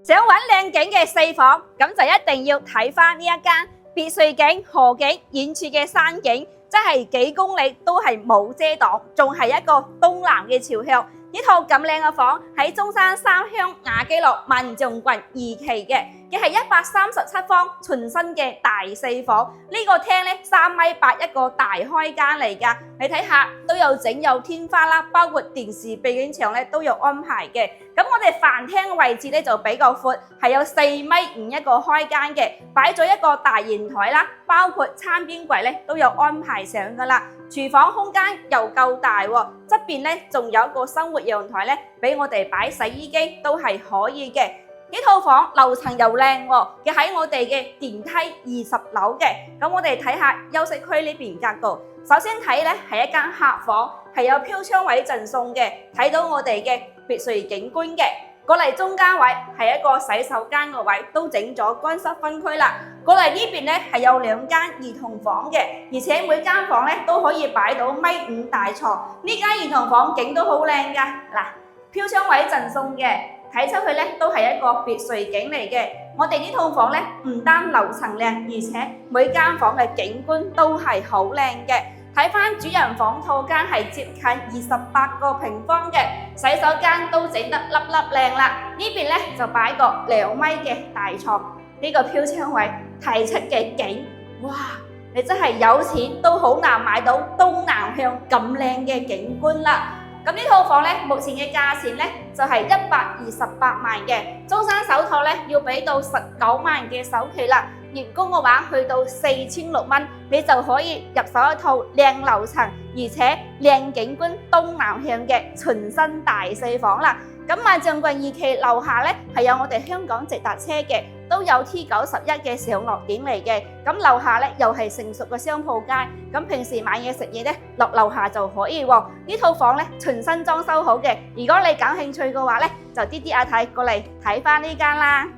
想揾靚景嘅四房，咁就一定要睇翻呢一間別墅景、河景、遠處嘅山景，真係幾公里都係冇遮擋，仲係一個東南嘅朝向。呢套咁靚嘅房喺中山三鄉雅基樂萬象郡2期嘅係137方全新嘅大四房。呢個廳咧3.8米一個大開間嚟㗎，你睇下都有整有天花啦，包括電視背景牆咧都有安排嘅。咁我哋飯廳嘅位置咧就比較闊，係有4.5米一個開間嘅，擺咗一個大圓台啦，包括餐邊櫃咧都有安排上㗎啦。廚房空間又夠大喎，側邊咧仲有一個生活陽台咧，俾我哋擺洗衣機都係可以嘅。呢套房樓層又靚喎，嘅喺我哋嘅電梯20樓嘅。咁我哋睇下休息區呢邊格局。首先睇咧係一間客房，係有飄窗位贈送嘅，睇到我哋嘅別墅景觀嘅。過嚟中間位係一個洗手間個位，都整咗乾濕分區啦。過嚟呢邊咧係有2間兒童房嘅，而且每間房咧都可以擺到1.5米大床。呢間兒童房景都好靚噶，嗱，飄窗位贈送嘅，睇出去咧都係一個別墅景嚟嘅。我哋呢套房咧唔單樓層靚，而且每間房嘅景觀都係好靚嘅。睇翻主人房套間係接近28個平方嘅，洗手間都整得粒粒靚啦。呢邊咧就擺個2米嘅大床，呢個飄窗位提出嘅景，哇！你真係有錢都好難買到東南向咁靚嘅景觀啦。咁呢套房咧，目前嘅價錢咧就係128萬嘅，中山首套咧要俾到19萬嘅首期啦。月供嘅話去到4600蚊，你就可以入手一套靚樓層，而且靚景觀東南向嘅全新大四房啦。咁萬象郡2期樓下咧係有我哋香港直達車嘅，都有 T91嘅上落點嚟嘅。咁樓下咧又係成熟嘅商鋪街，咁平時買嘢食嘢咧落樓下就可以喎。呢套房咧全新裝修好嘅，如果你感興趣嘅話咧，就啲阿太過嚟睇翻呢間啦。